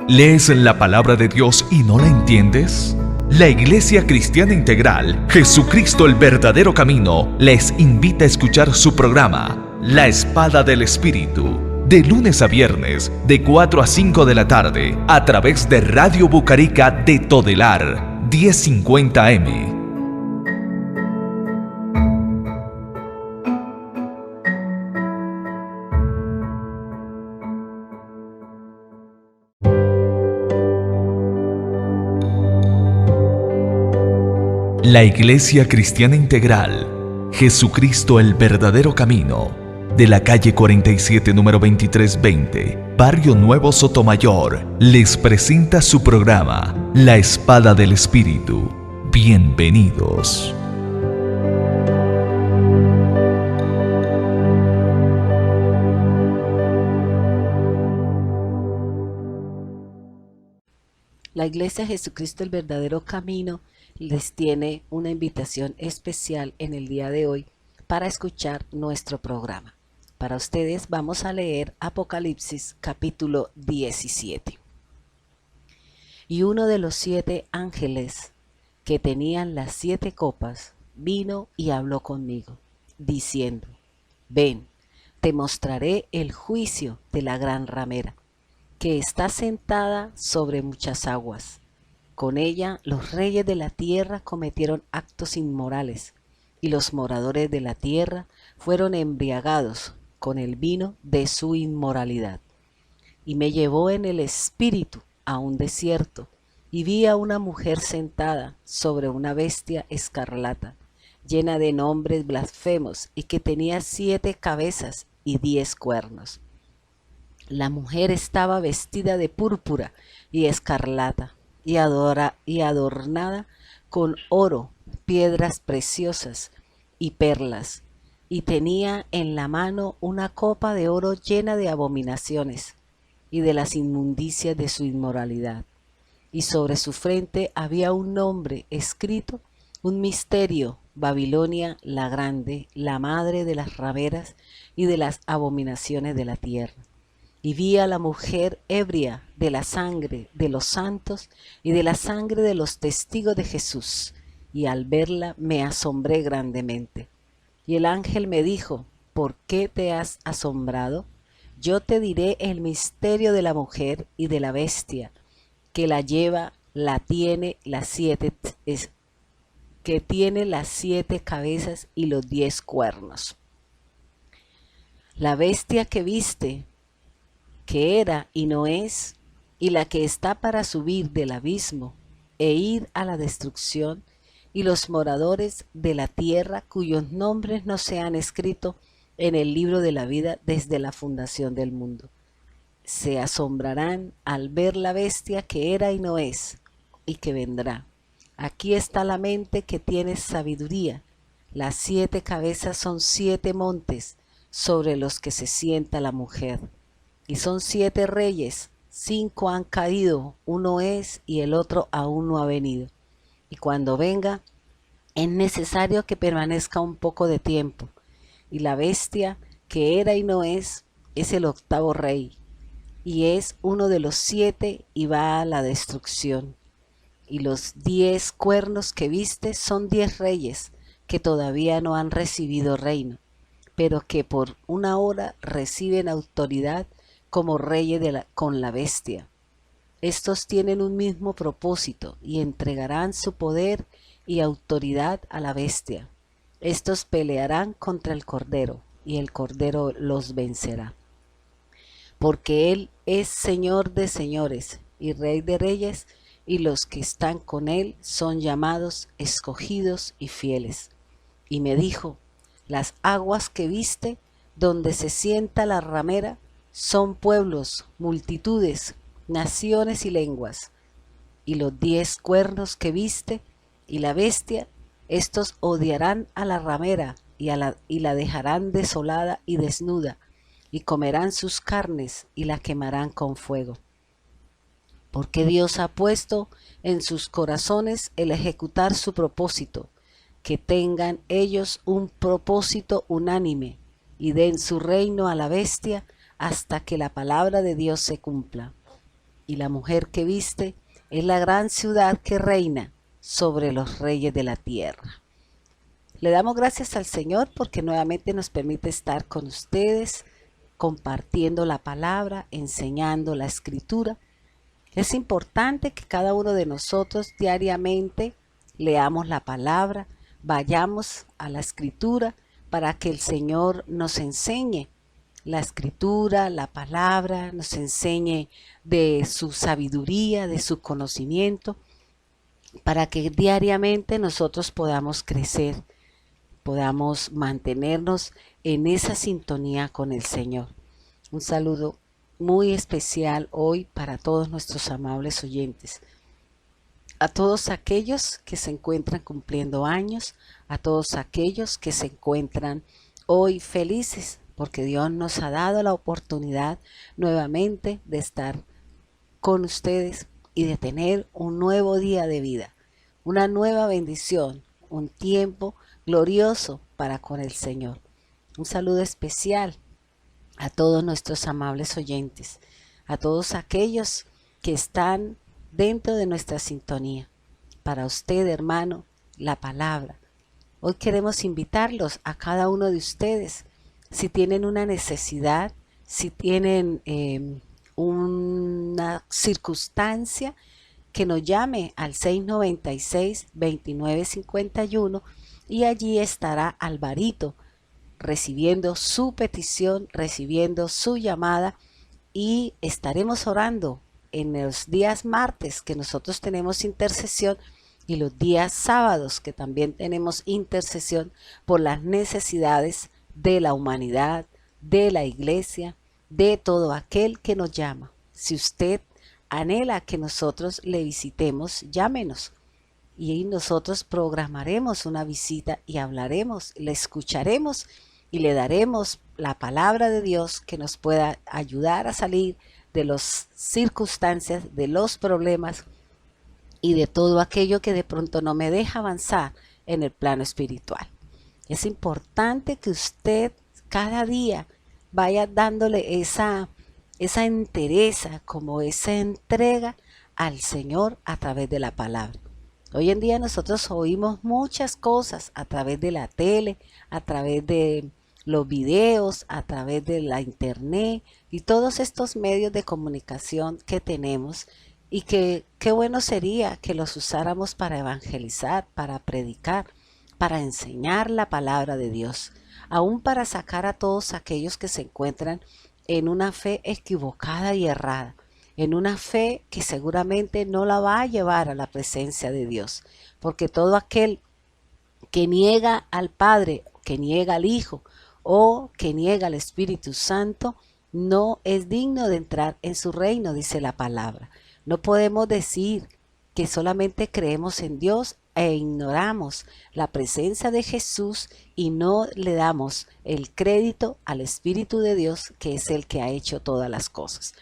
¿Lees la palabra de Dios y no la entiendes? La Iglesia Cristiana Integral, Jesucristo el verdadero camino, les invita a escuchar su programa, La Espada del Espíritu, de lunes a viernes, de 4 a 5 de la tarde, a través de Radio Bucarica de Todelar, 1050 AM. La Iglesia Cristiana Integral, Jesucristo el verdadero camino, de la calle 47, número 2320, Barrio Nuevo Sotomayor, les presenta su programa, La Espada del Espíritu. Bienvenidos. La Iglesia Jesucristo el verdadero camino les tiene una invitación especial en el día de hoy para escuchar nuestro programa. Para ustedes vamos a leer Apocalipsis capítulo 17. Y uno de los 7 ángeles que tenían las 7 copas vino y habló conmigo, diciendo: Ven, te mostraré el juicio de la gran ramera, que está sentada sobre muchas aguas. Con ella los reyes de la tierra cometieron actos inmorales, y los moradores de la tierra fueron embriagados con el vino de su inmoralidad. Y me llevó en el espíritu a un desierto, y vi a una mujer sentada sobre una bestia escarlata, llena de nombres blasfemos, y que tenía 7 cabezas y 10 cuernos. La mujer estaba vestida de púrpura y escarlata, y adornada con oro, piedras preciosas y perlas, y tenía en la mano una copa de oro llena de abominaciones y de las inmundicias de su inmoralidad. Y sobre su frente había un nombre escrito, un misterio: Babilonia la grande, la madre de las rameras y de las abominaciones de la tierra. Y vi a la mujer ebria de la sangre de los santos y de la sangre de los testigos de Jesús, y al verla me asombré grandemente. Y el ángel me dijo: ¿Por qué te has asombrado? Yo te diré el misterio de la mujer y de la bestia que la lleva, que tiene las 7 cabezas y los 10 cuernos. La bestia que viste, que era y no es, y la que está para subir del abismo e ir a la destrucción, y los moradores de la tierra cuyos nombres no se han escrito en el libro de la vida desde la fundación del mundo, se asombrarán al ver la bestia que era y no es, y que vendrá. Aquí está la mente que tiene sabiduría. Las 7 cabezas son 7 montes sobre los que se sienta la mujer. Y son 7 reyes, 5 han caído, uno es y el otro aún no ha venido. Y cuando venga, es necesario que permanezca un poco de tiempo. Y la bestia que era y no es el 8º rey, y es uno de los 7 y va a la destrucción. Y los 10 cuernos que viste son 10 reyes que todavía no han recibido reino, pero que por una hora reciben autoridad como reyes con la bestia. Estos tienen un mismo propósito y entregarán su poder y autoridad a la bestia. Estos pelearán contra el Cordero, y el Cordero los vencerá. Porque Él es Señor de señores y Rey de reyes, y los que están con Él son llamados, escogidos y fieles. Y me dijo: las aguas que viste, donde se sienta la ramera, son pueblos, multitudes, naciones y lenguas. Y los 10 cuernos que viste y la bestia, estos odiarán a la ramera y la dejarán desolada y desnuda, y comerán sus carnes y la quemarán con fuego. Porque Dios ha puesto en sus corazones el ejecutar su propósito, que tengan ellos un propósito unánime, y den su reino a la bestia hasta que la palabra de Dios se cumpla. y la mujer que viste es la gran ciudad que reina sobre los reyes de la tierra. Le damos gracias al Señor porque nuevamente nos permite estar con ustedes, compartiendo la palabra, enseñando la escritura. Es importante que cada uno de nosotros diariamente leamos la palabra, vayamos a la escritura para que el Señor nos enseñe la escritura, la palabra, nos enseñe de su sabiduría, de su conocimiento, para que diariamente nosotros podamos crecer, podamos mantenernos en esa sintonía con el Señor. Un saludo muy especial hoy para todos nuestros amables oyentes. A todos aquellos que se encuentran cumpliendo años, a todos aquellos que se encuentran hoy felices, porque Dios nos ha dado la oportunidad nuevamente de estar con ustedes y de tener un nuevo día de vida, una nueva bendición, un tiempo glorioso para con el Señor. Un saludo especial a todos nuestros amables oyentes, a todos aquellos que están dentro de nuestra sintonía. Para usted, hermano, la palabra. Hoy queremos invitarlos a cada uno de ustedes, si tienen una necesidad, si tienen una circunstancia, que nos llame al 696-2951 y allí estará Alvarito recibiendo su petición, recibiendo su llamada, y estaremos orando en los días martes que nosotros tenemos intercesión y los días sábados que también tenemos intercesión por las necesidades de la humanidad, de la iglesia, de todo aquel que nos llama. Si usted anhela que nosotros le visitemos, llámenos y nosotros programaremos una visita y hablaremos, le escucharemos y le daremos la palabra de Dios que nos pueda ayudar a salir de las circunstancias, de los problemas y de todo aquello que de pronto no me deja avanzar en el plano espiritual. Es importante que usted cada día vaya dándole esa entereza, como esa entrega al Señor a través de la palabra. Hoy en día nosotros oímos muchas cosas a través de la tele, a través de los videos, a través de la internet y todos estos medios de comunicación que tenemos, y que qué bueno sería que los usáramos para evangelizar, para predicar, para enseñar la palabra de Dios, aún para sacar a todos aquellos que se encuentran en una fe equivocada y errada, en una fe que seguramente no la va a llevar a la presencia de Dios, porque todo aquel que niega al Padre, que niega al Hijo o que niega al Espíritu Santo, no es digno de entrar en su reino, dice la palabra. No podemos decir que solamente creemos en Dios e ignoramos la presencia de Jesús y no le damos el crédito al Espíritu de Dios, que es el que ha hecho todas las cosas.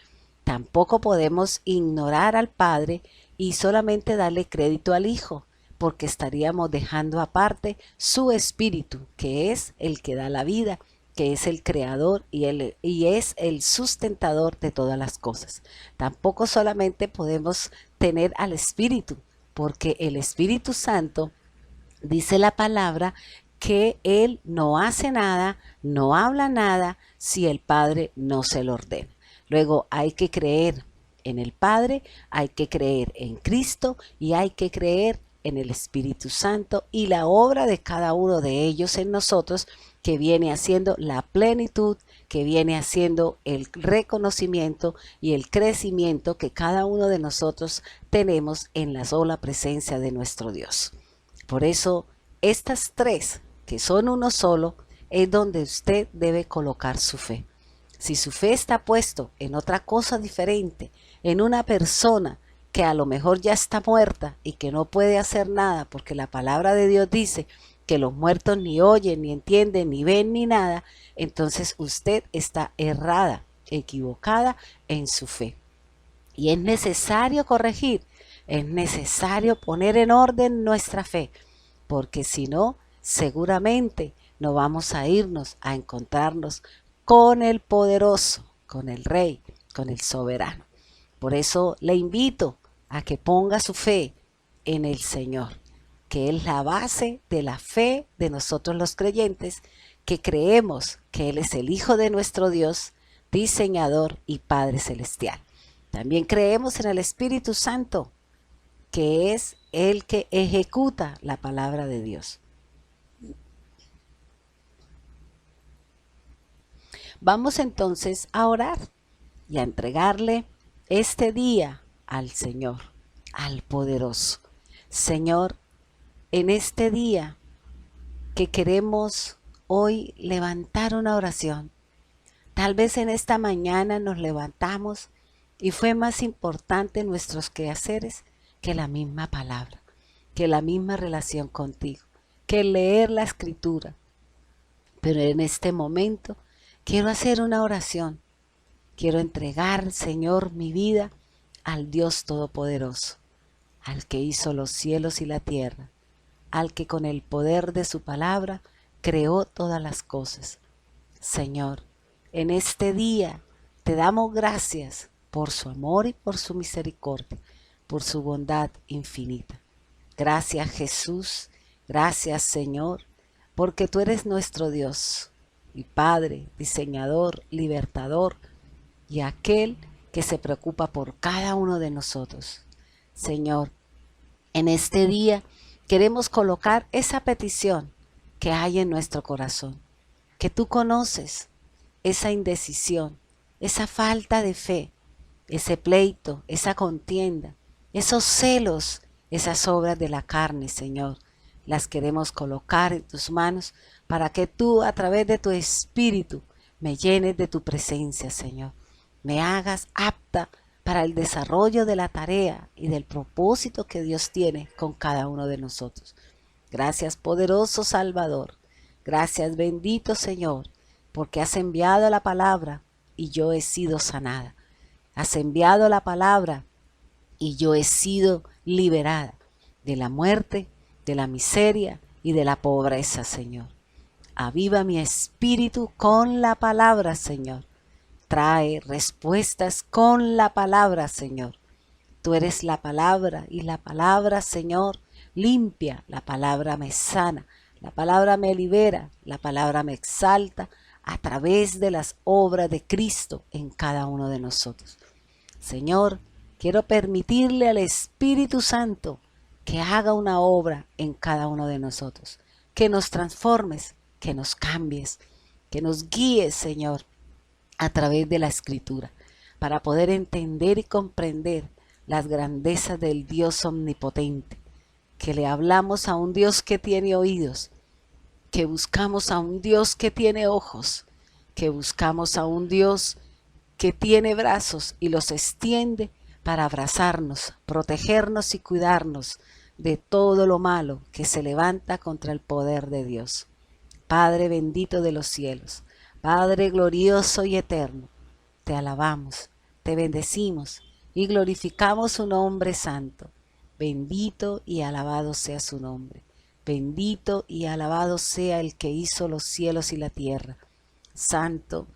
Tampoco podemos ignorar al Padre y solamente darle crédito al Hijo, porque estaríamos dejando aparte su Espíritu, que es el que da la vida, que es el creador y es el sustentador de todas las cosas. Tampoco solamente podemos tener al Espíritu, porque el Espíritu Santo, dice la palabra, que Él no hace nada, no habla nada, si el Padre no se lo ordena. Luego hay que creer en el Padre, hay que creer en Cristo y hay que creer en el Espíritu Santo y la obra de cada uno de ellos en nosotros, que viene haciendo la plenitud, que viene haciendo el reconocimiento y el crecimiento que cada uno de nosotros tenemos en la sola presencia de nuestro Dios. Por eso, estas tres, que son uno solo, es donde usted debe colocar su fe. Si su fe está puesto en otra cosa diferente, en una persona que a lo mejor ya está muerta y que no puede hacer nada, porque la palabra de Dios dice que los muertos ni oyen, ni entienden, ni ven, ni nada, entonces usted está errada, equivocada en su fe. Y es necesario corregir, es necesario poner en orden nuestra fe, porque si no, seguramente no vamos a irnos a encontrarnos con el poderoso, con el Rey, con el soberano. Por eso le invito a que ponga su fe en el Señor, que es la base de la fe de nosotros los creyentes, que creemos que Él es el Hijo de nuestro Dios, diseñador y Padre Celestial. También creemos en el Espíritu Santo, que es el que ejecuta la palabra de Dios. Vamos entonces a orar y a entregarle este día al Señor, al poderoso. Señor, en este día que queremos hoy levantar una oración, tal vez en esta mañana nos levantamos y fue más importante nuestros quehaceres que la misma palabra, que la misma relación contigo, que leer la escritura. Pero en este momento quiero hacer una oración. Quiero entregar, Señor, mi vida al Dios Todopoderoso, al que hizo los cielos y la tierra, al que con el poder de su palabra creó todas las cosas. Señor, en este día te damos gracias por su amor y por su misericordia, por su bondad infinita. Gracias, Jesús, gracias, Señor, porque tú eres nuestro Dios y Padre, diseñador, libertador y aquel que se preocupa por cada uno de nosotros. Señor, en este día queremos colocar esa petición que hay en nuestro corazón, que tú conoces, esa indecisión, esa falta de fe, ese pleito, esa contienda, esos celos, esas obras de la carne, Señor, las queremos colocar en tus manos para que tú a través de tu Espíritu me llenes de tu presencia, Señor. Me hagas apta para el desarrollo de la tarea y del propósito que Dios tiene con cada uno de nosotros. Gracias, poderoso Salvador. Gracias, bendito Señor, porque has enviado la palabra y yo he sido sanada. Has enviado la palabra y yo he sido liberada de la muerte, de la miseria y de la pobreza, Señor. Aviva mi espíritu con la palabra, Señor. Trae respuestas con la palabra, Señor. Tú eres la palabra y la palabra, Señor, limpia. La palabra me sana, la palabra me libera, la palabra me exalta a través de las obras de Cristo en cada uno de nosotros. Señor, quiero permitirle al Espíritu Santo que haga una obra en cada uno de nosotros, que nos transformes, que nos cambies, que nos guíes, Señor, a través de la Escritura, para poder entender y comprender las grandezas del Dios omnipotente, que le hablamos a un Dios que tiene oídos, que buscamos a un Dios que tiene ojos, que buscamos a un Dios que tiene brazos y los extiende para abrazarnos, protegernos y cuidarnos de todo lo malo que se levanta contra el poder de Dios. Padre bendito de los cielos, Padre glorioso y eterno, te alabamos, te bendecimos y glorificamos su nombre santo. Bendito y alabado sea su nombre. Bendito y alabado sea el que hizo los cielos y la tierra. Santo,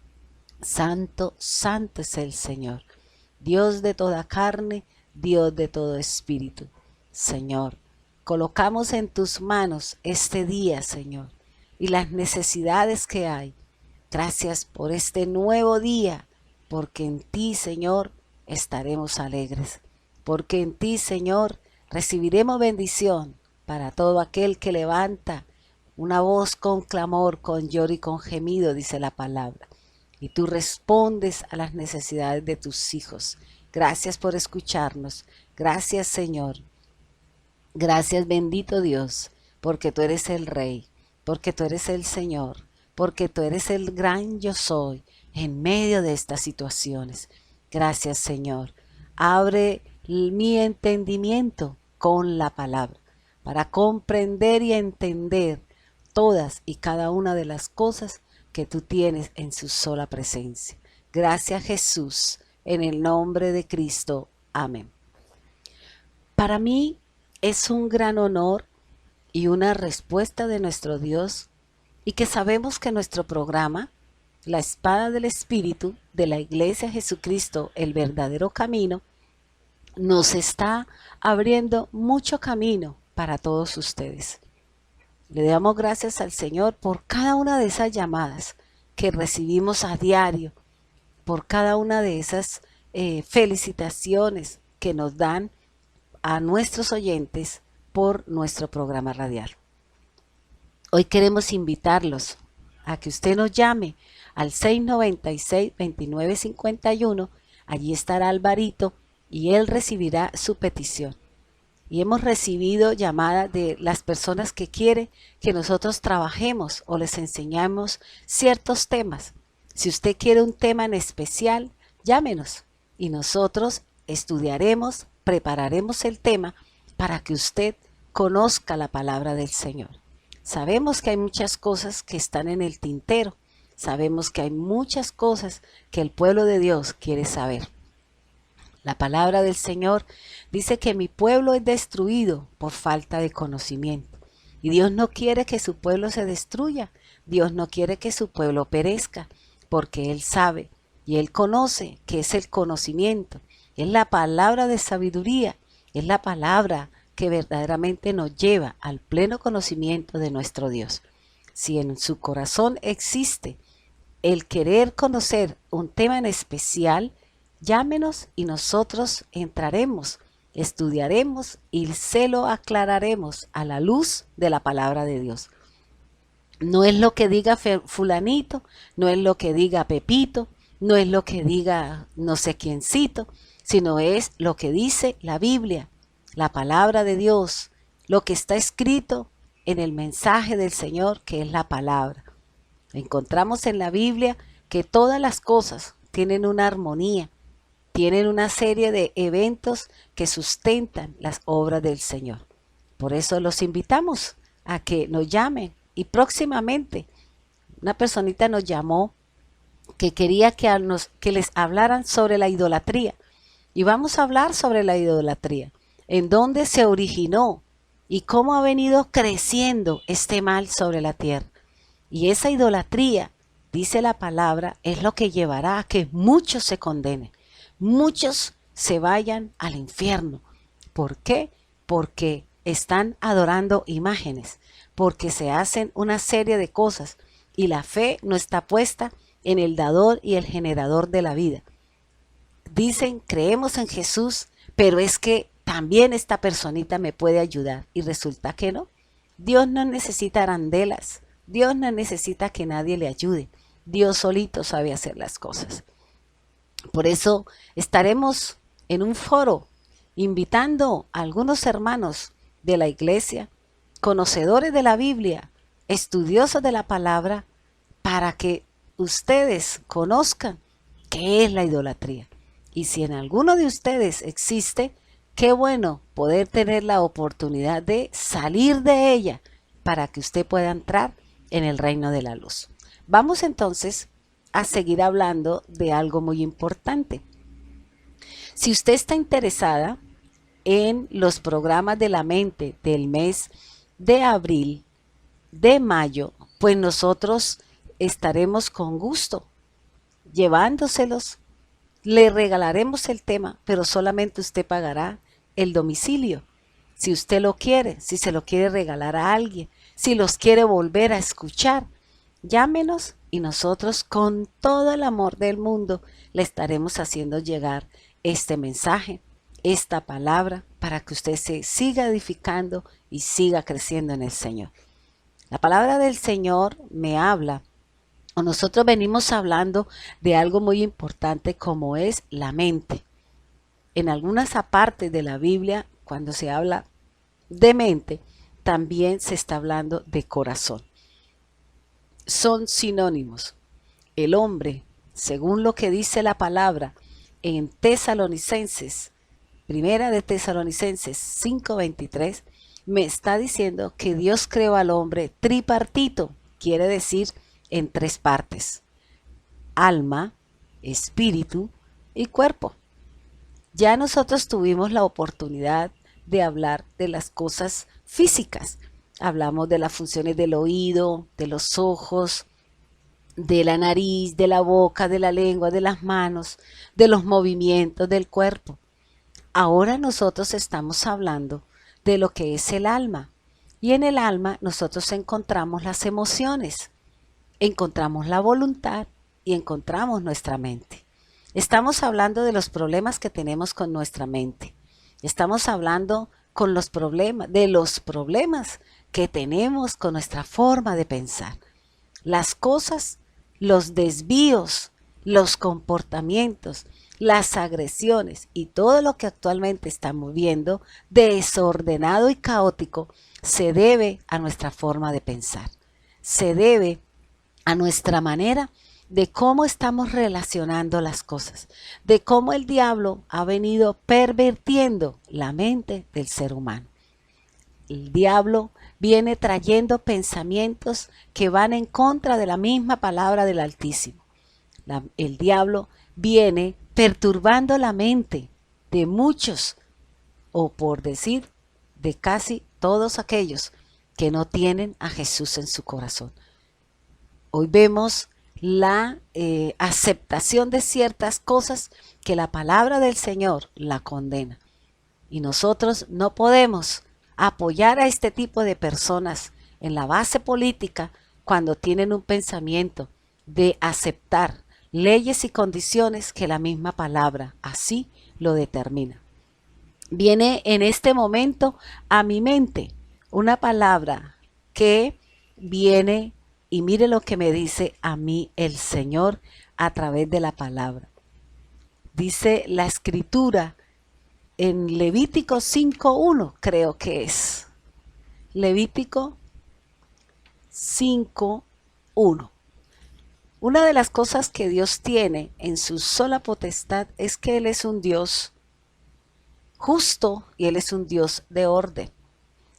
santo, santo es el Señor, Dios de toda carne, Dios de todo espíritu. Señor, colocamos en tus manos este día, Señor, y las necesidades que hay. Gracias por este nuevo día, porque en ti, Señor, estaremos alegres, porque en ti, Señor, recibiremos bendición para todo aquel que levanta una voz con clamor, con lloro y con gemido, dice la palabra. Y tú respondes a las necesidades de tus hijos. Gracias por escucharnos. Gracias, Señor. Gracias, bendito Dios, porque tú eres el Rey, porque tú eres el Señor, porque tú eres el gran yo soy en medio de estas situaciones. Gracias, Señor. Abre mi entendimiento con la palabra para comprender y entender todas y cada una de las cosas que tú tienes en su sola presencia. Gracias, Jesús, en el nombre de Cristo. Amén. Para mí es un gran honor y una respuesta de nuestro Dios, y que sabemos que nuestro programa, La Espada del Espíritu, de la Iglesia Jesucristo, el verdadero camino, nos está abriendo mucho camino para todos ustedes. Le damos gracias al Señor por cada una de esas llamadas que recibimos a diario, por cada una de esas felicitaciones que nos dan a nuestros oyentes por nuestro programa radial. Hoy queremos invitarlos a que usted nos llame al 696-2951. Allí estará Alvarito y él recibirá su petición. Y hemos recibido llamadas de las personas que quieren que nosotros trabajemos o les enseñamos ciertos temas. Si usted quiere un tema en especial, llámenos y nosotros estudiaremos, prepararemos el tema para que usted conozca la palabra del Señor. Sabemos que hay muchas cosas que están en el tintero. Sabemos que hay muchas cosas que el pueblo de Dios quiere saber. La palabra del Señor dice que mi pueblo es destruido por falta de conocimiento. Y Dios no quiere que su pueblo se destruya. Dios no quiere que su pueblo perezca, porque Él sabe y Él conoce que es el conocimiento. Es la palabra de sabiduría, es la palabra que verdaderamente nos lleva al pleno conocimiento de nuestro Dios. Si en su corazón existe el querer conocer un tema en especial, llámenos y nosotros entraremos, estudiaremos y se lo aclararemos a la luz de la palabra de Dios. No es lo que diga fulanito, no es lo que diga Pepito, no es lo que diga no sé quiéncito, sino es lo que dice la Biblia, la palabra de Dios, lo que está escrito en el mensaje del Señor, que es la palabra. Encontramos en la Biblia que todas las cosas tienen una armonía, tienen una serie de eventos que sustentan las obras del Señor. Por eso los invitamos a que nos llamen y próximamente una personita nos llamó que quería que les hablaran sobre la idolatría. Y vamos a hablar sobre la idolatría, en dónde se originó y cómo ha venido creciendo este mal sobre la tierra. Y esa idolatría, dice la palabra, es lo que llevará a que muchos se condenen, muchos se vayan al infierno. ¿Por qué? Porque están adorando imágenes, porque se hacen una serie de cosas y la fe no está puesta en el dador y el generador de la vida. Dicen, creemos en Jesús, pero es que también esta personita me puede ayudar. Y resulta que no. Dios no necesita arandelas. Dios no necesita que nadie le ayude. Dios solito sabe hacer las cosas. Por eso estaremos en un foro invitando a algunos hermanos de la iglesia, conocedores de la Biblia, estudiosos de la palabra, para que ustedes conozcan qué es la idolatría. Y si en alguno de ustedes existe, qué bueno poder tener la oportunidad de salir de ella para que usted pueda entrar en el reino de la luz. Vamos entonces a seguir hablando de algo muy importante. Si usted está interesada en los programas de la mente del mes de abril, de mayo, pues nosotros estaremos con gusto llevándoselos. Le regalaremos el tema, pero solamente usted pagará el domicilio. Si usted lo quiere, si se lo quiere regalar a alguien, si los quiere volver a escuchar, llámenos y nosotros con todo el amor del mundo le estaremos haciendo llegar este mensaje, esta palabra, para que usted se siga edificando y siga creciendo en el Señor. La palabra del Señor me habla, o nosotros venimos hablando de algo muy importante como es la mente. En algunas partes de la Biblia, cuando se habla de mente, también se está hablando de corazón. Son sinónimos. El hombre, según lo que dice la palabra en Tesalonicenses, primera de Tesalonicenses 5:23, me está diciendo que Dios creó al hombre tripartito, quiere decir en tres partes: alma, espíritu y cuerpo. Ya nosotros tuvimos la oportunidad de hablar de las cosas físicas. Hablamos de las funciones del oído, de los ojos, de la nariz, de la boca, de la lengua, de las manos, de los movimientos del cuerpo. Ahora nosotros estamos hablando de lo que es el alma. Y en el alma nosotros encontramos las emociones, encontramos la voluntad y encontramos nuestra mente. Estamos hablando de los problemas que tenemos con nuestra mente. Estamos hablando de los problemas que tenemos con nuestra forma de pensar. Las cosas, los desvíos, los comportamientos, las agresiones y todo lo que actualmente estamos viendo desordenado y caótico se debe a nuestra forma de pensar. Se debe a nuestra manera de cómo estamos relacionando las cosas, de cómo el diablo ha venido pervirtiendo la mente del ser humano. El diablo viene trayendo pensamientos que van en contra de la misma palabra del Altísimo. El diablo viene perturbando la mente de muchos, o por decir, de casi todos aquellos que no tienen a Jesús en su corazón. Hoy vemos la aceptación de ciertas cosas que la palabra del Señor la condena. Y nosotros no podemos apoyar a este tipo de personas en la base política cuando tienen un pensamiento de aceptar leyes y condiciones que la misma palabra así lo determina. Viene en este momento a mi mente una palabra que viene y mire lo que me dice a mí el Señor a través de la palabra. Dice la escritura en Levítico 5:1, creo que es. Levítico 5:1. Una de las cosas que Dios tiene en su sola potestad es que Él es un Dios justo y Él es un Dios de orden.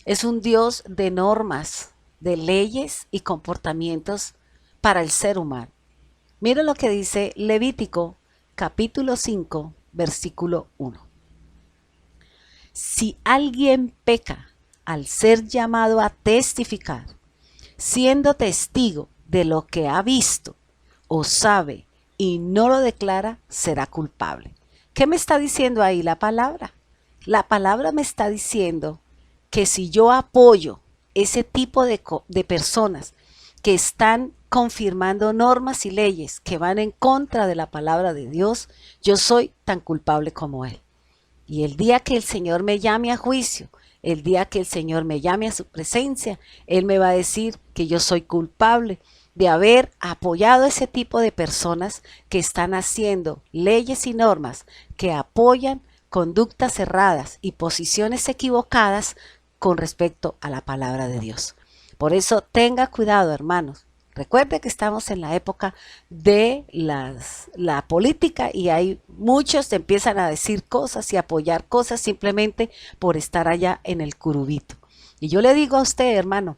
Es un Dios de normas, de leyes y comportamientos para el ser humano. Mira lo que dice Levítico capítulo 5, versículo 1. Si alguien peca al ser llamado a testificar, siendo testigo de lo que ha visto o sabe y no lo declara, será culpable. ¿Qué me está diciendo ahí la palabra? La palabra me está diciendo que si yo apoyo ese tipo de personas que están confirmando normas y leyes que van en contra de la palabra de Dios, yo soy tan culpable como él. Y el día que el Señor me llame a juicio, el día que el Señor me llame a su presencia, Él me va a decir que yo soy culpable de haber apoyado a ese tipo de personas que están haciendo leyes y normas que apoyan conductas erradas y posiciones equivocadas con respecto a la palabra de Dios. Por eso tenga cuidado, hermanos. Recuerde que estamos en la época de la política y hay muchos que empiezan a decir cosas y apoyar cosas simplemente por estar allá en el curubito. Y yo le digo a usted, hermano,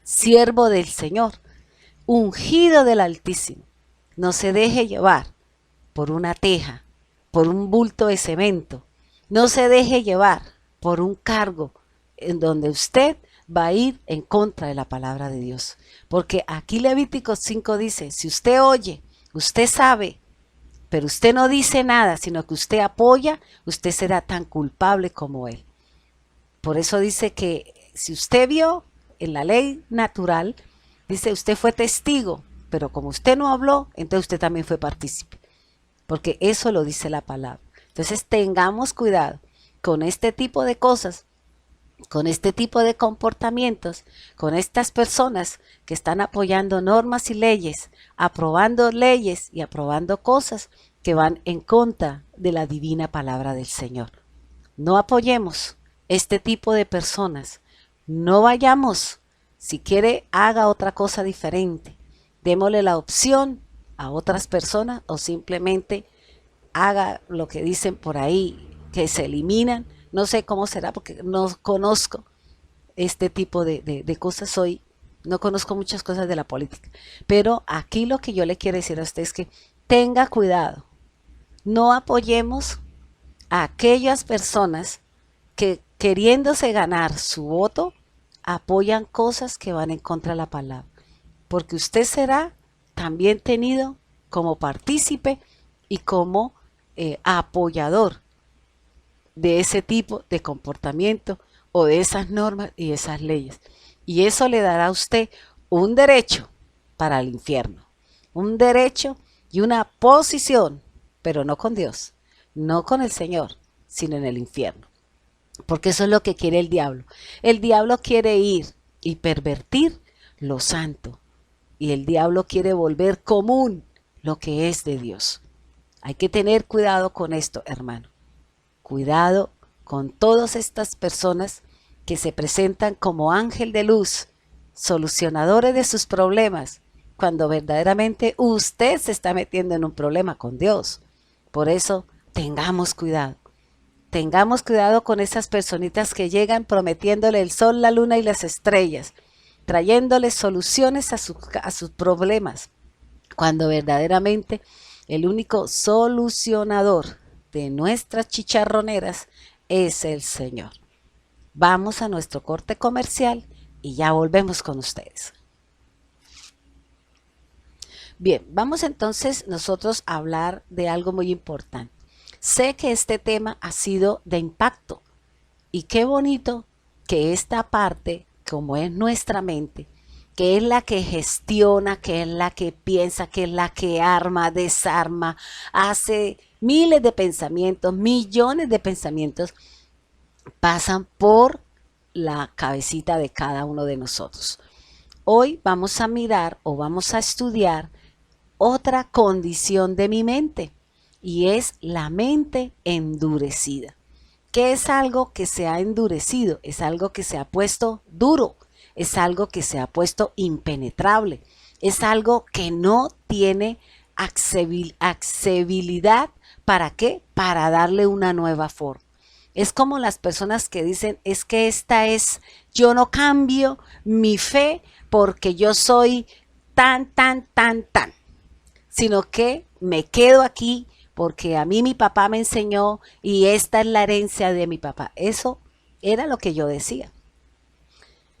siervo del Señor, ungido del Altísimo, no se deje llevar por una teja, por un bulto de cemento, no se deje llevar por un cargo en donde usted va a ir en contra de la palabra de Dios. Porque aquí Levítico 5 dice, si usted oye, usted sabe, pero usted no dice nada, sino que usted apoya, usted será tan culpable como él. Por eso dice que si usted vio en la ley natural, dice usted fue testigo, pero como usted no habló, entonces usted también fue partícipe. Porque eso lo dice la palabra. Entonces tengamos cuidado con este tipo de cosas, con este tipo de comportamientos, con estas personas que están apoyando normas y leyes, aprobando leyes y aprobando cosas que van en contra de la divina palabra del Señor. No apoyemos este tipo de personas. No vayamos. Si quiere, haga otra cosa diferente. Démosle la opción a otras personas o simplemente haga lo que dicen por ahí, que se eliminan. No sé cómo será porque no conozco este tipo de cosas hoy. No conozco muchas cosas de la política. Pero aquí lo que yo le quiero decir a usted es que tenga cuidado. No apoyemos a aquellas personas que queriéndose ganar su voto, apoyan cosas que van en contra de la palabra. Porque usted será también tenido como partícipe y como apoyador de ese tipo de comportamiento o de esas normas y esas leyes. Y eso le dará a usted un derecho para el infierno, un derecho y una posición, pero no con Dios, no con el Señor, sino en el infierno. Porque eso es lo que quiere el diablo. El diablo quiere ir y pervertir lo santo. Y el diablo quiere volver común lo que es de Dios. Hay que tener cuidado con esto, hermano. Cuidado con todas estas personas que se presentan como ángel de luz, solucionadores de sus problemas, cuando verdaderamente usted se está metiendo en un problema con Dios. Por eso, tengamos cuidado. Tengamos cuidado con esas personitas que llegan prometiéndole el sol, la luna y las estrellas, trayéndole soluciones a sus problemas, cuando verdaderamente el único solucionador de nuestras chicharroneras es el Señor. Vamos a nuestro corte comercial y ya volvemos con ustedes. Bien, vamos entonces nosotros a hablar de algo muy importante. Sé que este tema ha sido de impacto y qué bonito que esta parte, como es nuestra mente, que es la que gestiona, que es la que piensa, que es la que arma, desarma, hace miles de pensamientos, millones de pensamientos, pasan por la cabecita de cada uno de nosotros. Hoy vamos a mirar o vamos a estudiar otra condición de mi mente y es la mente endurecida. ¿Qué es algo que se ha endurecido? Es algo que se ha puesto duro, es algo que se ha puesto impenetrable, es algo que no tiene accesibilidad. ¿Para qué? Para darle una nueva forma. Es como las personas que dicen, es que esta es, yo no cambio mi fe porque yo soy tan, sino que me quedo aquí porque a mí mi papá me enseñó y esta es la herencia de mi papá. Eso era lo que yo decía.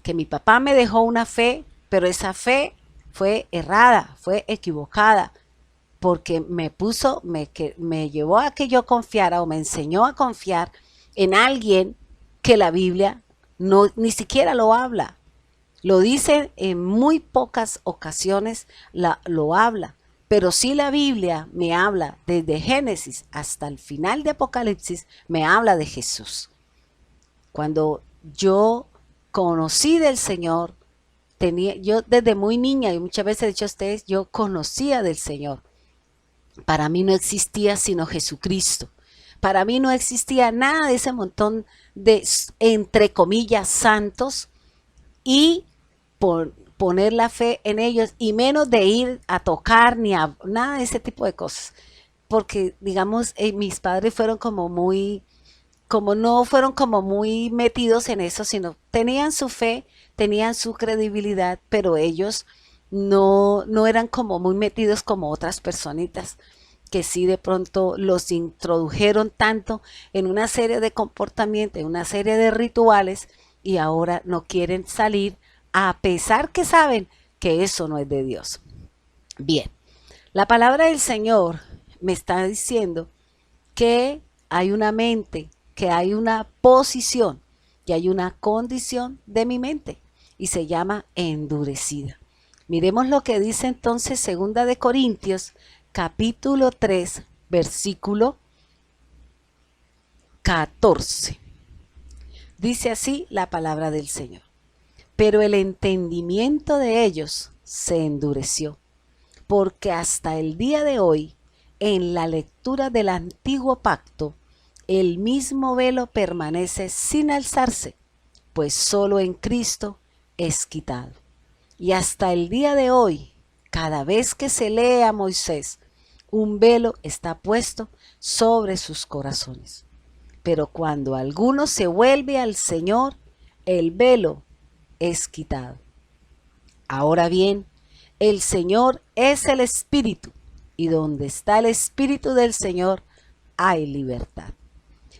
Que mi papá me dejó una fe, pero esa fe fue errada, fue equivocada, porque me llevó a que yo confiara o me enseñó a confiar en alguien que la Biblia ni siquiera lo habla. Lo dice en muy pocas ocasiones, lo habla. Pero sí la Biblia me habla desde Génesis hasta el final de Apocalipsis, me habla de Jesús. Cuando yo conocí del Señor, yo desde muy niña, y muchas veces he dicho a ustedes, yo conocía del Señor. Para mí no existía sino Jesucristo. Para mí no existía nada de ese montón de, entre comillas, santos y poner la fe en ellos y menos de ir a tocar ni a nada de ese tipo de cosas. Porque, digamos, mis padres fueron no fueron como muy metidos en eso, sino tenían su fe, tenían su credibilidad, pero ellos no eran como muy metidos como otras personitas que sí de pronto los introdujeron tanto en una serie de comportamientos, en una serie de rituales y ahora no quieren salir a pesar que saben que eso no es de Dios. Bien, la palabra del Señor me está diciendo que hay una mente, que hay una posición, que hay una condición de mi mente y se llama endurecida. Miremos lo que dice entonces 2 de Corintios capítulo 3 versículo 14. Dice así la palabra del Señor. Pero el entendimiento de ellos se endureció, porque hasta el día de hoy, en la lectura del antiguo pacto, el mismo velo permanece sin alzarse, pues solo en Cristo es quitado. Y hasta el día de hoy, cada vez que se lee a Moisés, un velo está puesto sobre sus corazones. Pero cuando alguno se vuelve al Señor, el velo es quitado. Ahora bien, el Señor es el Espíritu, y donde está el Espíritu del Señor, hay libertad.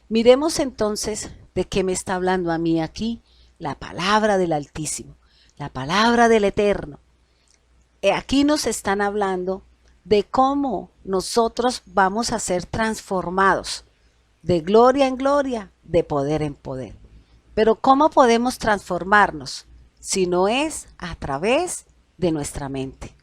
Miremos entonces de qué me está hablando a mí aquí la palabra del Altísimo, la palabra del Eterno. Aquí nos están hablando de cómo nosotros vamos a ser transformados de gloria en gloria, de poder en poder. Pero ¿cómo podemos transformarnos si no es a través de nuestra mente?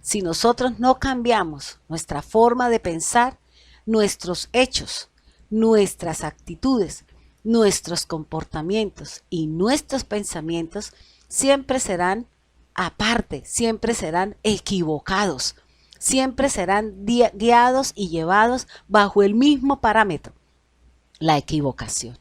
Si nosotros no cambiamos nuestra forma de pensar, nuestros hechos, nuestras actitudes, nuestros comportamientos y nuestros pensamientos siempre serán aparte, siempre serán equivocados, siempre serán guiados y llevados bajo el mismo parámetro, la equivocación.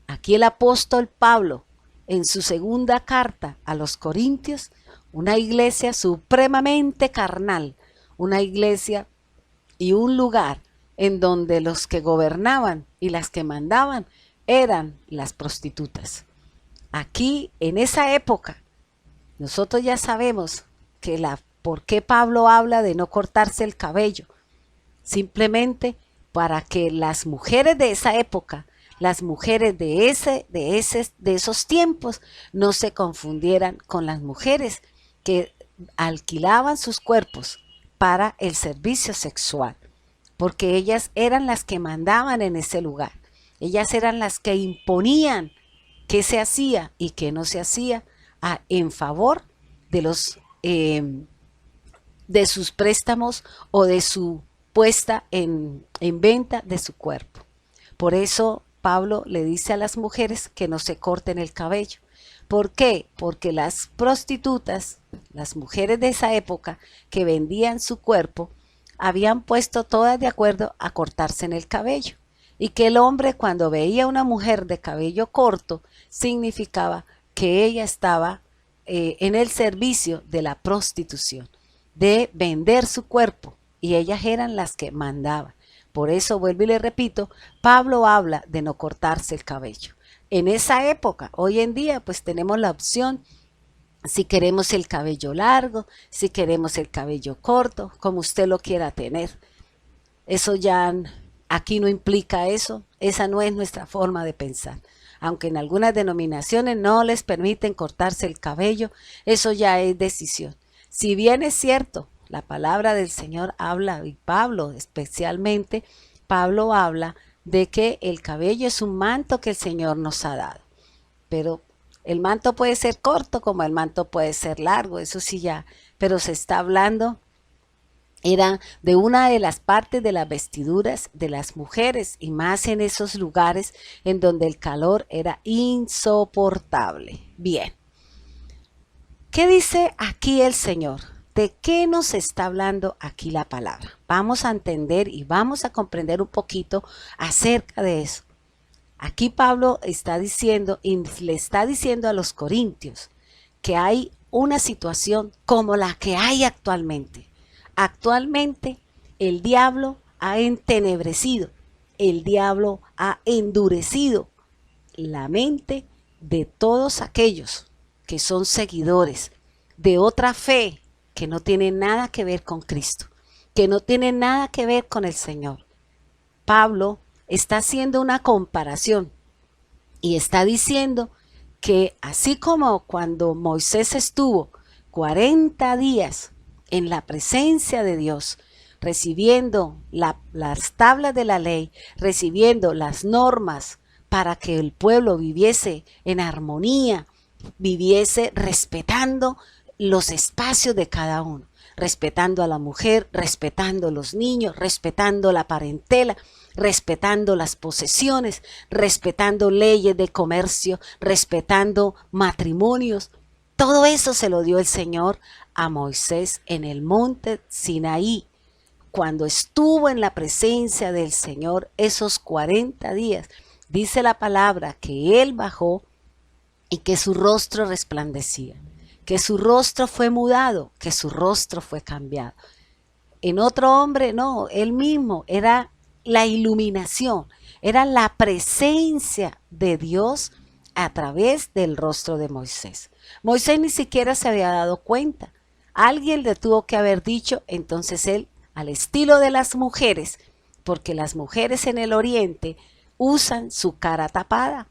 Aquí el apóstol Pablo, en su segunda carta a los Corintios, una iglesia supremamente carnal, una iglesia y un lugar en donde los que gobernaban y las que mandaban eran las prostitutas. Aquí, en esa época, nosotros ya sabemos que por qué Pablo habla de no cortarse el cabello. Simplemente para que las mujeres de esa época, las mujeres de esos tiempos, no se confundieran con las mujeres que alquilaban sus cuerpos para el servicio sexual, porque ellas eran las que mandaban en ese lugar. Ellas eran las que imponían qué se hacía y qué no se hacía en favor de sus préstamos o de su puesta en venta de su cuerpo. Por eso Pablo le dice a las mujeres que no se corten el cabello. ¿Por qué? Porque las prostitutas, las mujeres de esa época que vendían su cuerpo, habían puesto todas de acuerdo a cortarse en el cabello. Y que el hombre, cuando veía a una mujer de cabello corto, significaba que ella estaba en el servicio de la prostitución, de vender su cuerpo, y ellas eran las que mandaban. Por eso, vuelvo y le repito, Pablo habla de no cortarse el cabello. En esa época, hoy en día, pues tenemos la opción, si queremos el cabello largo, si queremos el cabello corto, como usted lo quiera tener. Eso ya aquí no implica eso, esa no es nuestra forma de pensar. Aunque en algunas denominaciones no les permiten cortarse el cabello, eso ya es decisión. Si bien es cierto, la palabra del Señor habla, y Pablo especialmente, Pablo habla de que el cabello es un manto que el Señor nos ha dado. Pero el manto puede ser corto como el manto puede ser largo, eso sí ya, pero se está hablando, era de una de las partes de las vestiduras de las mujeres y más en esos lugares en donde el calor era insoportable. Bien, ¿qué dice aquí el Señor? ¿De qué nos está hablando aquí la palabra? Vamos a entender y vamos a comprender un poquito acerca de eso. Aquí Pablo está diciendo y le está diciendo a los corintios que hay una situación como la que hay actualmente. Actualmente el diablo ha entenebrecido, el diablo ha endurecido la mente de todos aquellos que son seguidores de otra fe que no tiene nada que ver con Cristo, que no tiene nada que ver con el Señor. Pablo está haciendo una comparación y está diciendo que así como cuando Moisés estuvo 40 días en la presencia de Dios, recibiendo las tablas de la ley, recibiendo las normas para que el pueblo viviese en armonía, viviese respetando los espacios de cada uno, respetando a la mujer, respetando a los niños, respetando la parentela, respetando las posesiones, respetando leyes de comercio, respetando matrimonios. Todo eso se lo dio el Señor a Moisés en el monte Sinaí, cuando estuvo en la presencia del Señor esos 40 días. Dice la palabra que él bajó y que su rostro resplandecía, que su rostro fue mudado, que su rostro fue cambiado. En otro hombre no, él mismo era la iluminación, era la presencia de Dios a través del rostro de Moisés. Moisés ni siquiera se había dado cuenta. Alguien le tuvo que haber dicho, entonces él, al estilo de las mujeres, porque las mujeres en el oriente usan su cara tapada.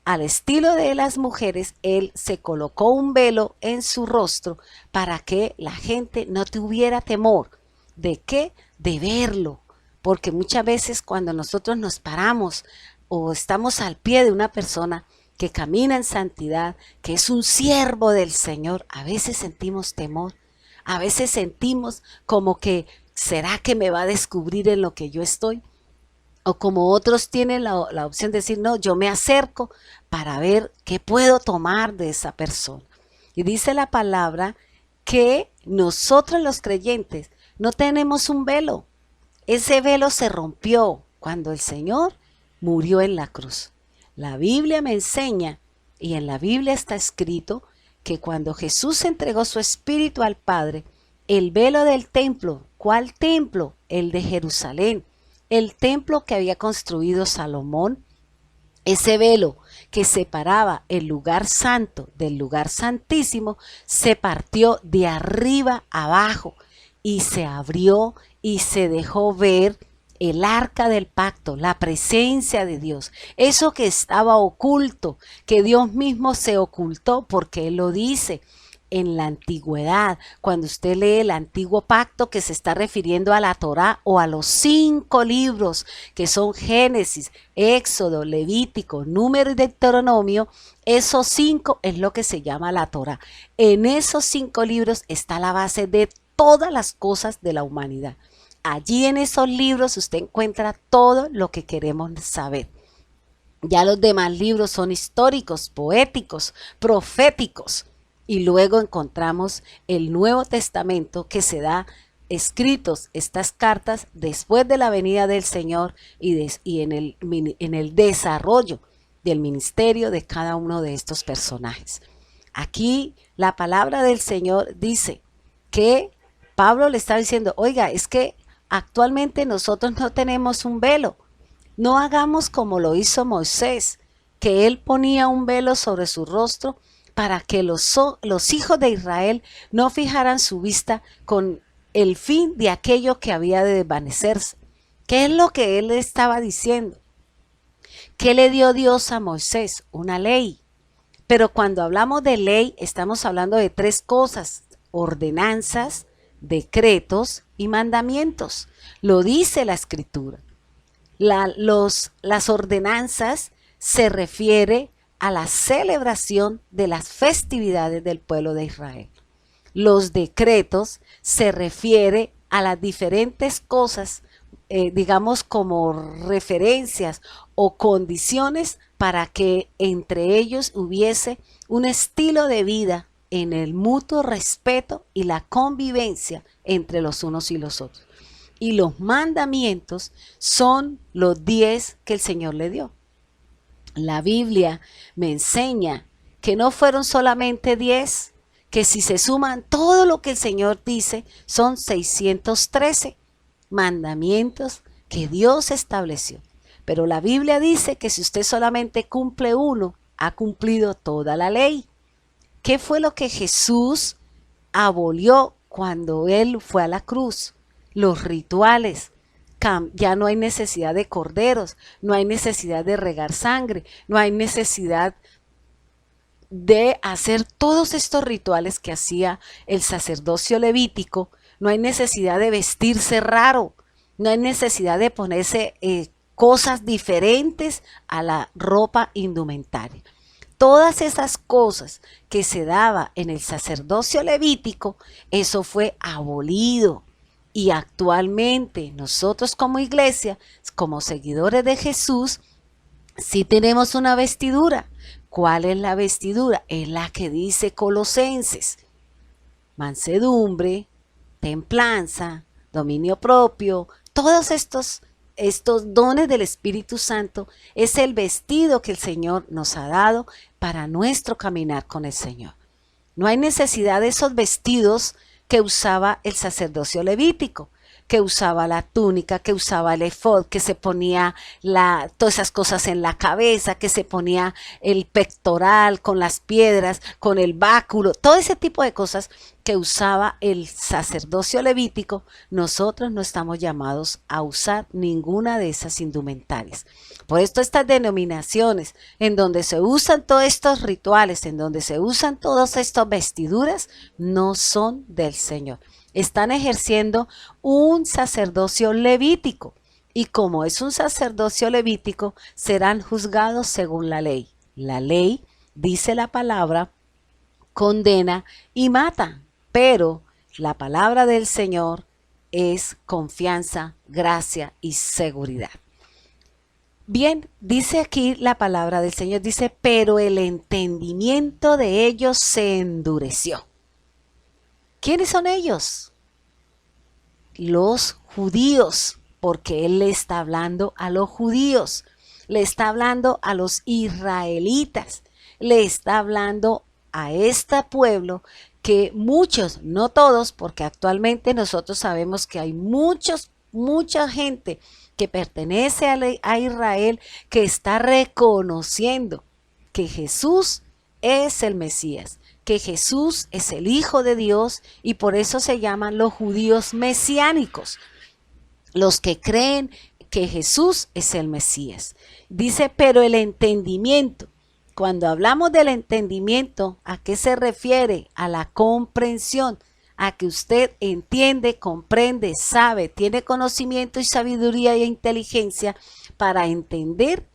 Al estilo de las mujeres, él se colocó un velo en su rostro para que la gente no tuviera temor. ¿De qué? De verlo, porque muchas veces cuando nosotros nos paramos o estamos al pie de una persona que camina en santidad, que es un siervo del Señor, a veces sentimos temor, a veces sentimos como que, ¿será que me va a descubrir en lo que yo estoy? O como otros tienen la opción de decir, no, yo me acerco para ver qué puedo tomar de esa persona. Y dice la palabra que nosotros los creyentes no tenemos un velo. Ese velo se rompió cuando el Señor murió en la cruz. La Biblia me enseña, y en la Biblia está escrito, que cuando Jesús entregó su espíritu al Padre, el velo del templo, ¿cuál templo? El de Jerusalén, el templo que había construido Salomón, ese velo que separaba el lugar santo del lugar santísimo, se partió de arriba abajo y se abrió y se dejó ver el arca del pacto, la presencia de Dios, eso que estaba oculto, que Dios mismo se ocultó, porque Él lo dice en la antigüedad, cuando usted lee el antiguo pacto, que se está refiriendo a la Torá o a los 5 libros que son Génesis, Éxodo, Levítico, Número y Deuteronomio, esos 5 es lo que se llama la Torá. En esos 5 libros está la base de todas las cosas de la humanidad. Allí en esos libros usted encuentra todo lo que queremos saber. Ya los demás libros son históricos, poéticos, proféticos. Y luego encontramos el Nuevo Testamento, que se da escritos estas cartas después de la venida del Señor y en el desarrollo del ministerio de cada uno de estos personajes. Aquí la palabra del Señor dice que Pablo le está diciendo, oiga, es que actualmente nosotros no tenemos un velo. No hagamos como lo hizo Moisés, que él ponía un velo sobre su rostro para que los hijos de Israel no fijaran su vista con el fin de aquello que había de desvanecerse. ¿Qué es lo que él estaba diciendo? ¿Qué le dio Dios a Moisés? Una ley. Pero cuando hablamos de ley, estamos hablando de 3 cosas: ordenanzas, decretos y mandamientos. Lo dice la Escritura. Las ordenanzas se refiere a la celebración de las festividades del pueblo de Israel. Los decretos se refiere a las diferentes cosas, digamos como referencias o condiciones para que entre ellos hubiese un estilo de vida en el mutuo respeto y la convivencia entre los unos y los otros. Y los mandamientos son los 10 que el Señor le dio. La Biblia me enseña que no fueron solamente 10, que si se suman todo lo que el Señor dice, son 613 mandamientos que Dios estableció. Pero la Biblia dice que si usted solamente cumple uno, ha cumplido toda la ley. ¿Qué fue lo que Jesús abolió cuando Él fue a la cruz? Los rituales. Ya no hay necesidad de corderos, no hay necesidad de regar sangre, no hay necesidad de hacer todos estos rituales que hacía el sacerdocio levítico, no hay necesidad de vestirse raro, no hay necesidad de ponerse cosas diferentes a la ropa indumentaria. Todas esas cosas que se daba en el sacerdocio levítico, eso fue abolido. Y actualmente nosotros como iglesia, como seguidores de Jesús, sí tenemos una vestidura. ¿Cuál es la vestidura? Es la que dice Colosenses: mansedumbre, templanza, dominio propio. Todos estos dones del Espíritu Santo es el vestido que el Señor nos ha dado para nuestro caminar con el Señor. No hay necesidad de esos vestidos que usaba el sacerdocio levítico, que usaba la túnica, que usaba el efod, que se ponía todas esas cosas en la cabeza, que se ponía el pectoral con las piedras, con el báculo, todo ese tipo de cosas que usaba el sacerdocio levítico. Nosotros no estamos llamados a usar ninguna de esas indumentarias. Por esto estas denominaciones en donde se usan todos estos rituales, en donde se usan todas estas vestiduras, no son del Señor. Están ejerciendo un sacerdocio levítico. y como es un sacerdocio levítico, serán juzgados según la ley. La ley, dice la palabra, condena y mata, pero la palabra del Señor es confianza, gracia y seguridad. Bien, dice aquí la palabra del Señor, dice, pero el entendimiento de ellos se endureció. ¿Quiénes son ellos? Los judíos, porque Él le está hablando a los judíos, le está hablando a los israelitas, le está hablando a este pueblo que muchos, no todos, porque actualmente nosotros sabemos que hay mucha gente que pertenece a Israel que está reconociendo que Jesús es el Mesías, que Jesús es el Hijo de Dios y por eso se llaman los judíos mesiánicos, los que creen que Jesús es el Mesías. Dice, pero el entendimiento. Cuando hablamos del entendimiento, ¿a qué se refiere? A la comprensión, a que usted entiende, comprende, sabe, tiene conocimiento y sabiduría e inteligencia para entender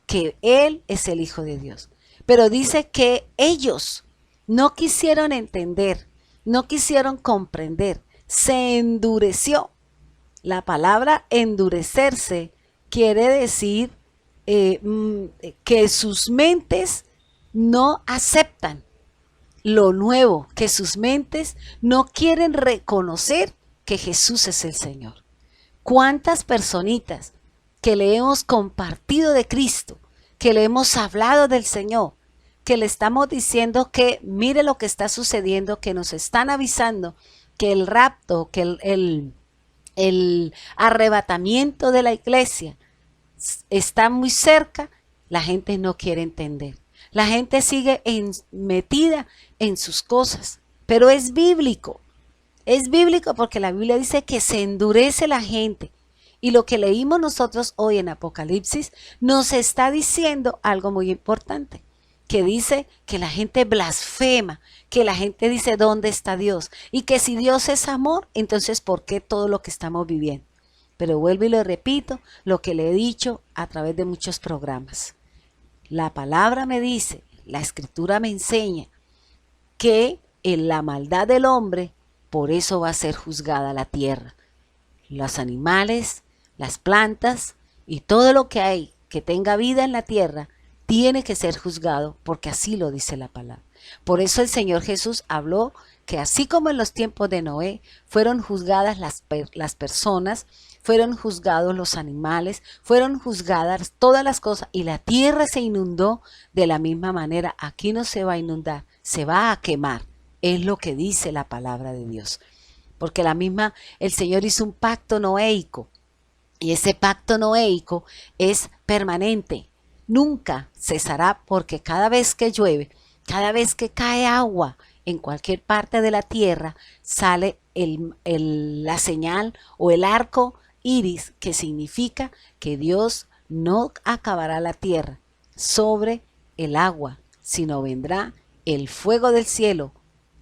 que Él es el Hijo de Dios. Pero dice que ellos no quisieron entender, no quisieron comprender, se endureció. La palabra endurecerse quiere decir que sus mentes no aceptan lo nuevo, que sus mentes no quieren reconocer que Jesús es el Señor. ¿Cuántas personitas que le hemos compartido de Cristo, que le hemos hablado del Señor, que le estamos diciendo que mire lo que está sucediendo, que nos están avisando que el rapto, que el arrebatamiento de la iglesia está muy cerca? La gente no quiere entender. La gente sigue metida en sus cosas, pero es bíblico porque la Biblia dice que se endurece la gente. Y lo que leímos nosotros hoy en Apocalipsis nos está diciendo algo muy importante, que dice que la gente blasfema, que la gente dice ¿dónde está Dios? Y que si Dios es amor, entonces ¿por qué todo lo que estamos viviendo? Pero vuelvo y lo repito, lo que le he dicho a través de muchos programas. La palabra me dice, la escritura me enseña que en la maldad del hombre, por eso va a ser juzgada la tierra. Los animales, las plantas y todo lo que hay que tenga vida en la tierra tiene que ser juzgado porque así lo dice la palabra. Por eso el Señor Jesús habló que así como en los tiempos de Noé fueron juzgadas las personas, fueron juzgados los animales, fueron juzgadas todas las cosas y la tierra se inundó de la misma manera. Aquí no se va a inundar, se va a quemar. Es lo que dice la palabra de Dios. Porque el Señor hizo un pacto noéico y ese pacto noéico es permanente. Nunca cesará porque cada vez que llueve, cada vez que cae agua en cualquier parte de la tierra, sale la señal o el arco iris, que significa que Dios no acabará la tierra sobre el agua, sino vendrá el fuego del cielo,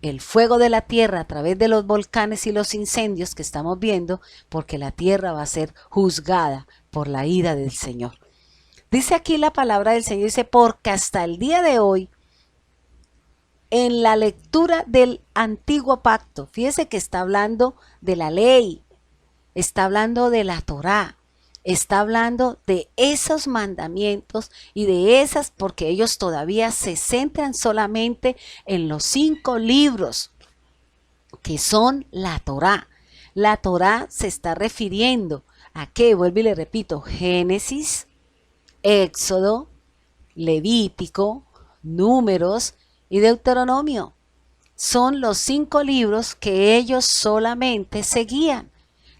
el fuego de la tierra a través de los volcanes y los incendios que estamos viendo, porque la tierra va a ser juzgada por la ira del Señor. Dice aquí la palabra del Señor, dice, porque hasta el día de hoy, en la lectura del antiguo pacto, fíjese que está hablando de la ley, está hablando de la Torá, está hablando de esos mandamientos y de esas, porque ellos todavía se centran solamente en los 5 libros que son la Torá. La Torá se está refiriendo a qué, vuelvo y le repito, Génesis, Éxodo, Levítico, Números y Deuteronomio. Son los 5 libros que ellos solamente seguían.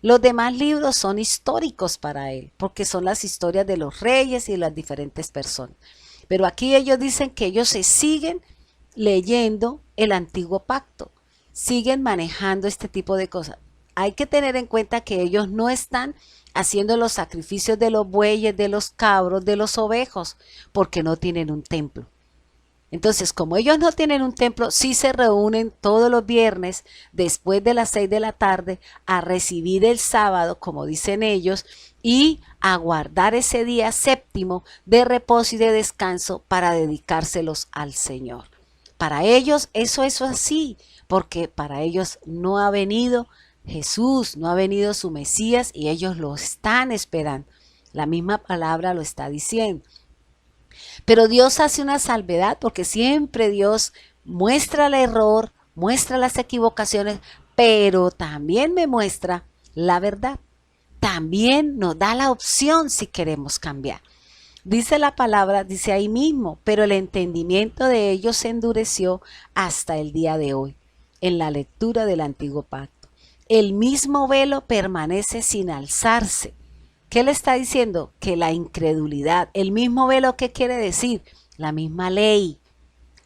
Los demás libros son históricos para él, porque son las historias de los reyes y de las diferentes personas. Pero aquí ellos dicen que ellos se siguen leyendo el antiguo pacto, siguen manejando este tipo de cosas. Hay que tener en cuenta que ellos no están haciendo los sacrificios de los bueyes, de los cabros, de los ovejos, porque no tienen un templo. Entonces, como ellos no tienen un templo, sí se reúnen todos los viernes después de las 6 de la tarde a recibir el sábado, como dicen ellos, y a guardar ese día séptimo de reposo y de descanso para dedicárselos al Señor. Para ellos eso es así, porque para ellos no ha venido Jesús, no ha venido su Mesías y ellos lo están esperando. La misma palabra lo está diciendo. Pero Dios hace una salvedad porque siempre Dios muestra el error, muestra las equivocaciones, pero también me muestra la verdad. También nos da la opción si queremos cambiar. Dice la palabra, dice ahí mismo, pero el entendimiento de ellos se endureció hasta el día de hoy, en la lectura del Antiguo Pacto. El mismo velo permanece sin alzarse. ¿Qué le está diciendo? Que la incredulidad, el mismo velo, ¿qué quiere decir? La misma ley,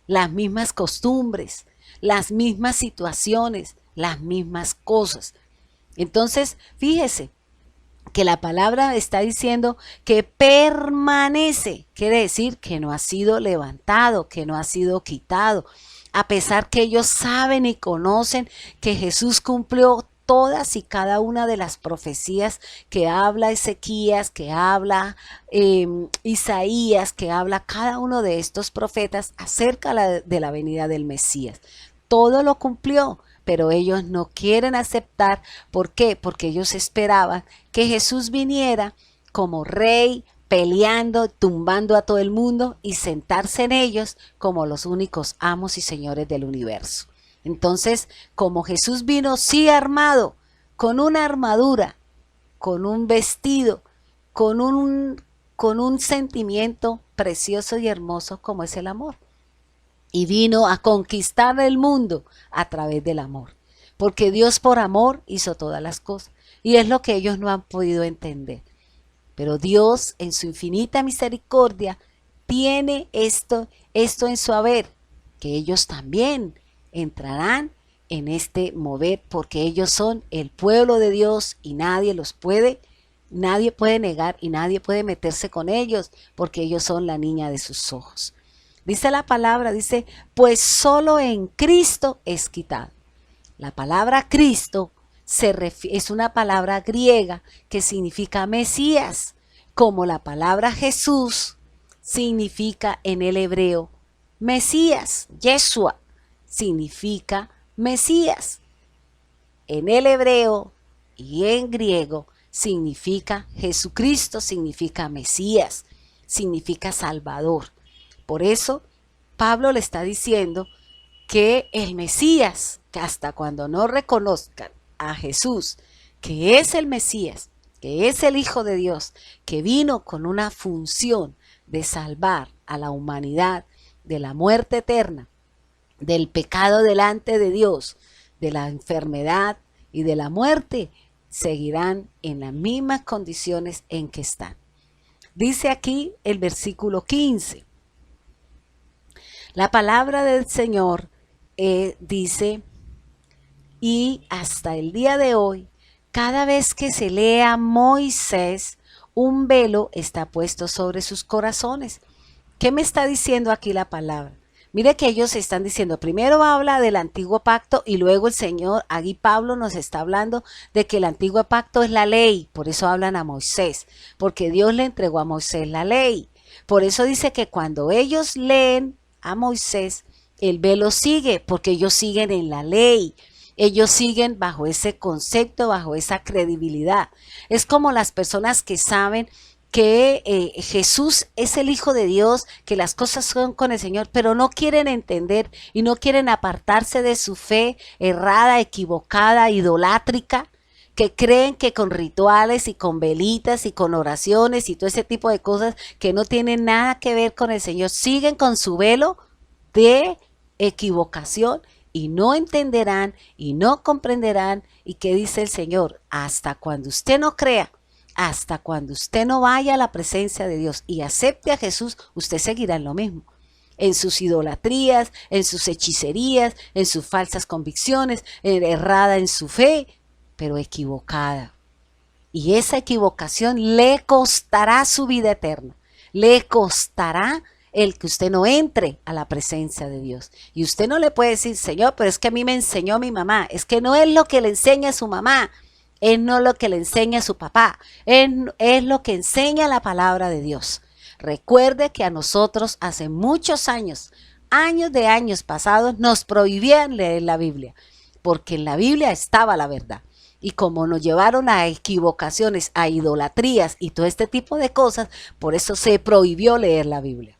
las mismas costumbres, las mismas situaciones, las mismas cosas. Entonces, fíjese que la palabra está diciendo que permanece, quiere decir que no ha sido levantado, que no ha sido quitado, a pesar que ellos saben y conocen que Jesús cumplió todas y cada una de las profecías que habla Ezequías, que habla Isaías, que habla cada uno de estos profetas acerca de la venida del Mesías. Todo lo cumplió, pero ellos no quieren aceptar. ¿Por qué? Porque ellos esperaban que Jesús viniera como rey, peleando, tumbando a todo el mundo y sentarse en ellos como los únicos amos y señores del universo. Entonces, como Jesús vino sí armado, con una armadura, con un vestido, con un sentimiento precioso y hermoso como es el amor. Y vino a conquistar el mundo a través del amor. Porque Dios por amor hizo todas las cosas. Y es lo que ellos no han podido entender. Pero Dios en su infinita misericordia tiene esto en su haber. Que ellos también entrarán en este mover porque ellos son el pueblo de Dios y nadie puede negar y nadie puede meterse con ellos porque ellos son la niña de sus ojos. Dice la palabra, dice, pues solo en Cristo es quitado. La palabra Cristo es una palabra griega que significa Mesías, como la palabra Jesús significa en el hebreo Mesías, Yeshua significa Mesías. En el hebreo y en griego significa Jesucristo, significa Mesías, significa Salvador. Por eso Pablo le está diciendo que el Mesías, que hasta cuando no reconozcan a Jesús, que es el Mesías, que es el Hijo de Dios, que vino con una función de salvar a la humanidad de la muerte eterna, del pecado delante de Dios, de la enfermedad y de la muerte, seguirán en las mismas condiciones en que están. Dice aquí el versículo 15. La palabra del Señor dice, y hasta el día de hoy, cada vez que se lea Moisés, un velo está puesto sobre sus corazones. ¿Qué me está diciendo aquí la palabra? Mire que ellos están diciendo, primero habla del antiguo pacto y luego el Señor, aquí Pablo nos está hablando de que el antiguo pacto es la ley, por eso hablan a Moisés, porque Dios le entregó a Moisés la ley. Por eso dice que cuando ellos leen a Moisés, el velo sigue, porque ellos siguen en la ley. Ellos siguen bajo ese concepto, bajo esa credibilidad. Es como las personas que saben que Jesús es el Hijo de Dios, que las cosas son con el Señor, pero no quieren entender y no quieren apartarse de su fe errada, equivocada, idolátrica, que creen que con rituales y con velitas y con oraciones y todo ese tipo de cosas que no tienen nada que ver con el Señor, siguen con su velo de equivocación y no entenderán y no comprenderán. ¿Y qué dice el Señor? Hasta cuando usted no crea, hasta cuando usted no vaya a la presencia de Dios y acepte a Jesús, usted seguirá en lo mismo, en sus idolatrías, en sus hechicerías, en sus falsas convicciones, errada en su fe, pero equivocada. Y esa equivocación le costará su vida eterna, le costará el que usted no entre a la presencia de Dios. Y usted no le puede decir, Señor, pero es que a mí me enseñó mi mamá. Es que no es lo que le enseña su mamá, es no lo que le enseña su papá, es lo que enseña la palabra de Dios. Recuerde que a nosotros hace muchos años de años pasados, nos prohibían leer la Biblia, porque en la Biblia estaba la verdad. Y como nos llevaron a equivocaciones, a idolatrías y todo este tipo de cosas, por eso se prohibió leer la Biblia.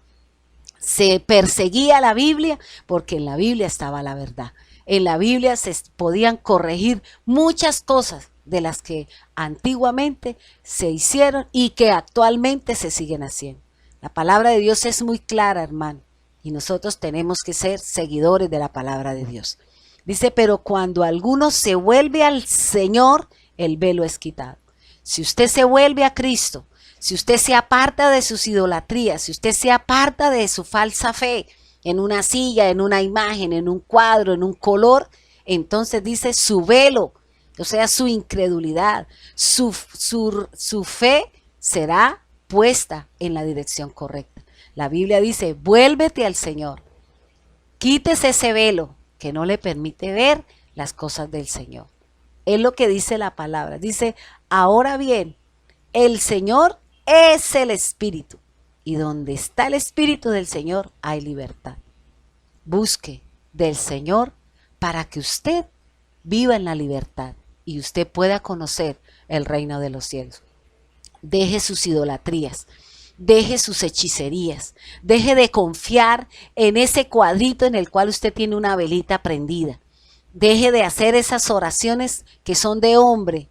Se perseguía la Biblia porque en la Biblia estaba la verdad. En la Biblia se podían corregir muchas cosas de las que antiguamente se hicieron y que actualmente se siguen haciendo. La palabra de Dios es muy clara, hermano, y nosotros tenemos que ser seguidores de la palabra de Dios. Dice, pero cuando alguno se vuelve al Señor, el velo es quitado. Si usted se vuelve a Cristo, si usted se aparta de sus idolatrías, si usted se aparta de su falsa fe en una silla, en una imagen, en un cuadro, en un color, entonces dice su velo, o sea, su incredulidad, su fe será puesta en la dirección correcta. La Biblia dice, vuélvete al Señor, quítese ese velo que no le permite ver las cosas del Señor. Es lo que dice la palabra. Dice, ahora bien, el Señor es el Espíritu, y donde está el Espíritu del Señor hay libertad. Busque del Señor para que usted viva en la libertad y usted pueda conocer el reino de los cielos. Deje sus idolatrías, deje sus hechicerías, deje de confiar en ese cuadrito en el cual usted tiene una velita prendida. Deje de hacer esas oraciones que son de hombre,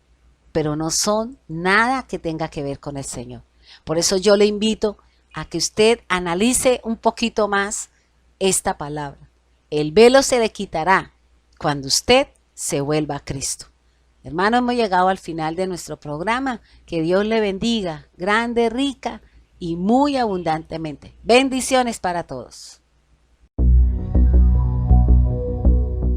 pero no son nada que tenga que ver con el Señor. Por eso yo le invito a que usted analice un poquito más esta palabra. El velo se le quitará cuando usted se vuelva a Cristo. Hermano, hemos llegado al final de nuestro programa. Que Dios le bendiga, grande, rica y muy abundantemente. Bendiciones para todos.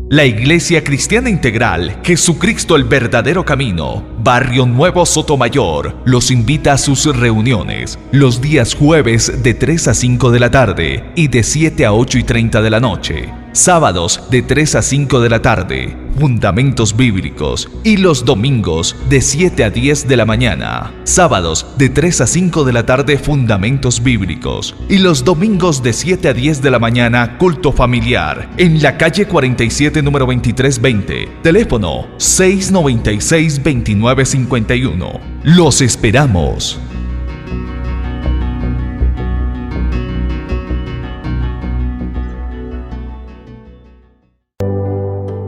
La Iglesia Cristiana Integral, Jesucristo el verdadero camino, Barrio Nuevo Sotomayor, los invita a sus reuniones los días jueves de 3 a 5 de la tarde y de 7 a 8 y 30 de la noche. Sábados de 3 a 5 de la tarde, fundamentos bíblicos, y los domingos de 7 a 10 de la mañana. Sábados de 3 a 5 de la tarde, fundamentos bíblicos, y los domingos de 7 a 10 de la mañana, culto familiar, en la calle 47, número 2320, teléfono 696-2951. Los esperamos.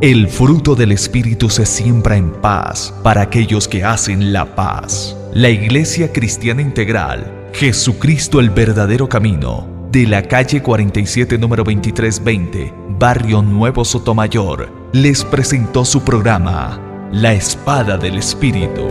El fruto del Espíritu se siembra en paz para aquellos que hacen la paz. La Iglesia Cristiana Integral, Jesucristo el verdadero camino, de la calle 47, número 2320, Barrio Nuevo Sotomayor, les presentó su programa, La Espada del Espíritu.